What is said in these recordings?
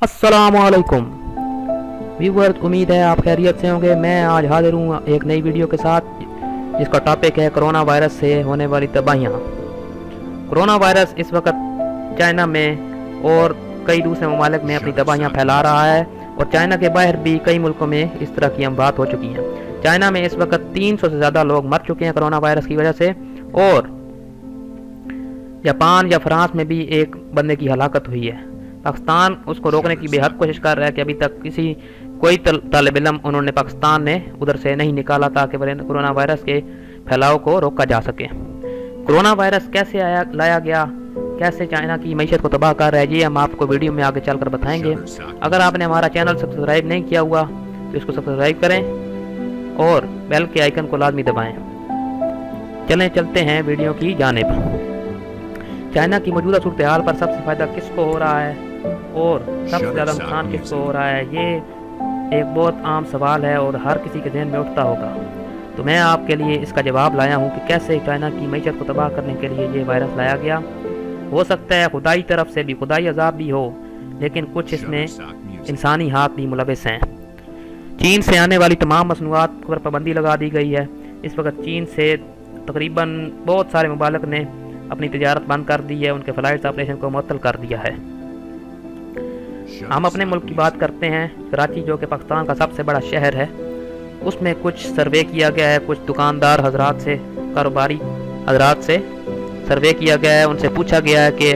अस्सलामुअलैकुम व्यूअर्स, उम्मीद है आप खैरियत से होंगे। मैं आज हाजिर हूँ एक नई वीडियो के साथ जिसका टॉपिक है कोरोना वायरस से होने वाली तबाहियाँ। कोरोना वायरस इस वक्त चाइना में और कई दूसरे ममालिक में अपनी तबाहियाँ फैला रहा है और चाइना के बाहर भी कई मुल्कों में इस तरह की बात हो चुकी हैं। चाइना में इस वक्त 300 से ज़्यादा लोग मर चुके हैं कोरोना वायरस की वजह से और जापान या फ्रांस में भी एक बंदे की हलाकत हुई है। पाकिस्तान उसको रोकने की बेहद कोशिश कर रहा है कि अभी तक कोई तालिब इल्म उन्होंने पाकिस्तान ने उधर से नहीं निकाला ताकि कोरोना वायरस के फैलाव को रोका जा सके। कोरोना वायरस कैसे लाया गया, कैसे चाइना की मैशत को तबाह कर रहा है, ये हम आपको वीडियो में आगे चलकर बताएंगे। अगर आपने हमारा चैनल सब्सक्राइब नहीं किया हुआ तो इसको सब्सक्राइब करें और बेल के आइकन को लाजमी दबाएं। चलते हैं वीडियो की जानिब। चाइना की मौजूदा सूरत हाल पर सबसे फ़ायदा किसको हो रहा है और सबसे ज़्यादा नुकसान किसको हो रहा है, ये एक बहुत आम सवाल है और हर किसी के ज़हन में उठता होगा। तो मैं आपके लिए इसका जवाब लाया हूँ कि कैसे चाइना की मैशत को तबाह करने के लिए ये वायरस लाया गया। हो सकता है खुदाई तरफ से भी खुदाई अजाब भी हो, लेकिन कुछ इसमें इंसानी हाथ भी मुलविस हैं। चीन से आने वाली तमाम मसनूआत पर पाबंदी लगा दी गई है। इस वक्त चीन से तकरीबन बहुत सारे मुमालिक ने अपनी तिजारत बंद कर दी है, उनके फ्लाइट्स ऑपरेशन को मुअत्तल कर दिया है। हम अपने मुल्क की बात करते हैं। कराची जो कि पाकिस्तान का सबसे बड़ा शहर है, उसमें कुछ सर्वे किया गया है, कुछ दुकानदार हजरात से, कारोबारी हजरात से सर्वे किया गया है। उनसे पूछा गया है कि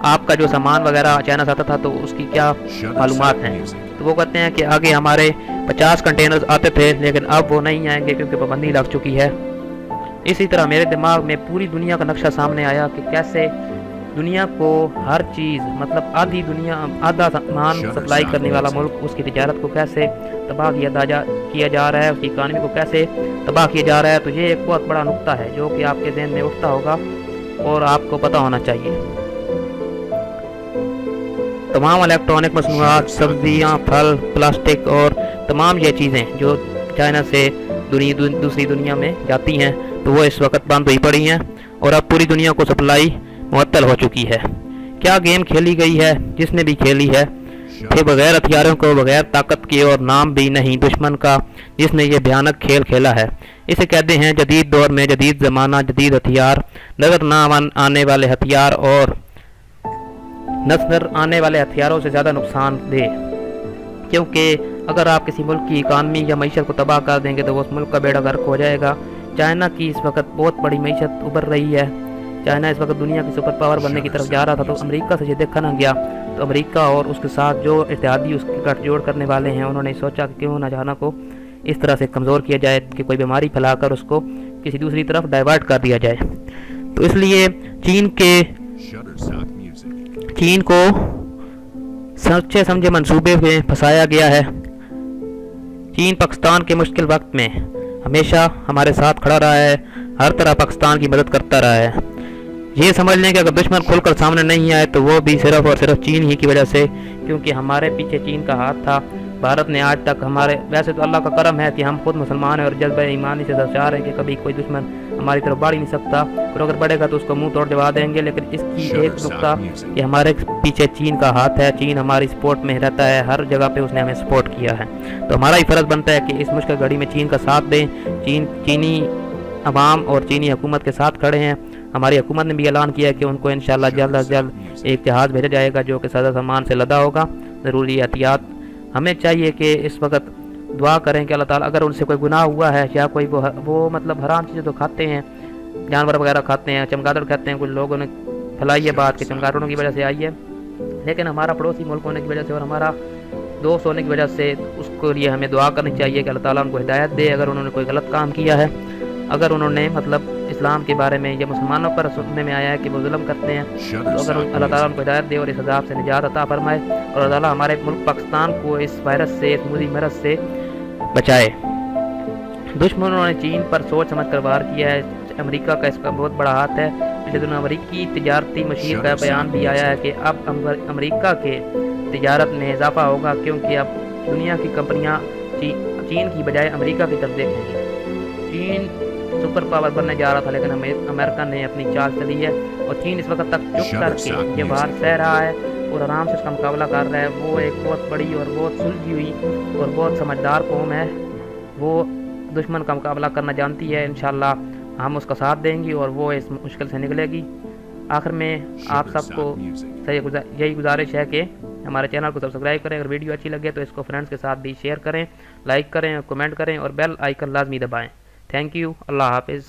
आपका जो सामान वगैरह चाइना से आता था तो उसकी क्या मालूमात हैं। तो वो कहते हैं कि आगे हमारे 50 कंटेनर्स आते थे, लेकिन अब वो नहीं आएंगे क्योंकि पाबंदी लग चुकी है। इसी तरह मेरे दिमाग में पूरी दुनिया का नक्शा सामने आया कि कैसे दुनिया को हर चीज़ मतलब आधा सामान सप्लाई करने वाला मुल्क, उसकी तिजारत को कैसे तबाह किया जा रहा है, उसकी इकानमी को कैसे तबाह किया जा रहा है। तो ये एक बहुत बड़ा नुक्ता है जो कि आपके ज़हन में उठता होगा और आपको पता होना चाहिए। तमाम इलेक्ट्रॉनिक मसनूआत, सब्जियाँ, फल, प्लास्टिक और तमाम ये चीज़ें जो चाइना से दूसरी दुनिया में जाती हैं तो वो इस वक्त बंद हुई पड़ी हैं और अब पूरी दुनिया को सप्लाई मुअत्तल हो चुकी है। क्या गेम खेली गई है, जिसने भी खेली है फिर बगैर हथियारों को, बगैर ताकत के और नाम भी नहीं दुश्मन का, जिसने ये भयानक खेल खेला है। इसे कहते हैं जदीद दौर में जदीद ज़माना, जदीद हथियार, नज़र न आने वाले हथियार और नज़र आने वाले हथियारों से ज़्यादा नुकसान दे। क्योंकि अगर आप किसी मुल्क की इकानमी या मैशत को तबाह कर देंगे तो वो उस मुल्क का बेड़ा गर्क हो जाएगा। चाइना की इस वक्त बहुत बड़ी मैशत उभर रही है। चाइना इस वक्त दुनिया की सुपर पावर बनने की तरफ जा रहा था, तो अमेरिका से ये देखा ना गया। तो अमेरिका और उसके साथ जो इत्तेहादी उसके गठजोड़ करने वाले हैं, उन्होंने सोचा कि क्यों ना चाइना को इस तरह से कमज़ोर किया जाए कि कोई बीमारी फैलाकर उसको किसी दूसरी तरफ डाइवर्ट कर दिया जाए। तो इसलिए चीन को सोचे समझे मंसूबे में फंसाया गया है। चीन पाकिस्तान के मुश्किल वक्त में हमेशा हमारे साथ खड़ा रहा है, हर तरह पाकिस्तान की मदद करता रहा है। ये समझ लें कि अगर दुश्मन खुलकर सामने नहीं आए तो वो भी सिर्फ और सिर्फ चीन ही की वजह से, क्योंकि हमारे पीछे चीन का हाथ था। भारत ने आज तक वैसे तो अल्लाह का करम है कि हम खुद मुसलमान हैं और जज्बा ईमानी से दरचार हैं कि कभी कोई दुश्मन हमारी तरफ बढ़ ही नहीं सकता, और अगर बढ़ेगा तो उसको मुंह तोड़ दिवा देंगे। लेकिन इसकी एक नुकता कि हमारे पीछे चीन का हाथ है, चीन हमारी सपोर्ट में रहता है, हर जगह पे उसने हमें सपोर्ट किया है। तो हमारा ही फ़र्ज़ बनता है कि इस मुश्किल घड़ी में चीन का साथ दें। चीनी अवाम और चीनी हुकूमत के साथ खड़े हैं। हमारी हुकूमत ने भी ऐलान किया है कि उनको इंशाल्लाह जल्द अज जल्द एक जहाज़ भेजा जाएगा जो कि सादा सामान से लदा होगा, ज़रूरी एहतियात। हमें चाहिए कि इस वक्त दुआ करें कि अल्लाह ताला, अगर उनसे कोई गुनाह हुआ है या कोई वो मतलब हराम चीज़ें तो खाते हैं, जानवर वगैरह खाते हैं, चमगादड़ खाते हैं, कुछ लोगों ने फैलाई है बात कि चमगादड़ों की वजह से आई है, लेकिन हमारा पड़ोसी मुल्क होने की वजह से और हमारा दोस्त होने की वजह से उसको लिए हमें दुआ करनी चाहिए कि अल्लाह ताला उनको हिदायत दे। अगर उन्होंने कोई गलत काम किया है, अगर उन्होंने मतलब इस्लाम के बारे में या मुसलमानों पर सुनने में आया है कि वो जुल्म करते हैं, तो अगर अल्लाह ताला उनको हिदायत दे और इस अज़ाब से निजात अता फरमाए और अल्लाह ताला हमारे मुल्क पाकिस्तान को इस वायरस से, इस मुज़ी मरज़ से बचाए। दुश्मनों ने चीन पर सोच समझ कर वार किया है। अमेरिका का इसका बहुत बड़ा हाथ है। पिछले दिनों अमेरिकी तिजारती मशीर का बयान भी आया है कि अब अमेरिका के तिजारत में इजाफा होगा, क्योंकि अब दुनिया की कंपनियां चीन की बजाय अमेरिका की तरफ देखेंगी। चीन सुपर पावर बनने जा रहा था, लेकिन अमेरिका ने अपनी चाल चली है और चीन इस वक्त तक चुप करके ये बाहर सह रहा है اور آرام سے اس کا مقابلہ کر رہا ہے. وہ ایک بہت بڑی اور بہت سلجھی ہوئی اور بہت سمجھدار قوم ہے. وہ دشمن کا مقابلہ کرنا جانتی ہے. انشاءاللہ ہم اس کا ساتھ دیں گی اور وہ اس مشکل سے نکلے گی. آخر میں آپ سب کو یہی گزارش ہے کہ ہمارے چینل کو سبسکرائب کریں. اگر ویڈیو اچھی لگے تو اس کو فرینڈس کے ساتھ بھی شیئر کریں, لائک کریں, کمنٹ کریں اور بیل آئیکن لازمی دبائیں. Thank you. اللہ حافظ.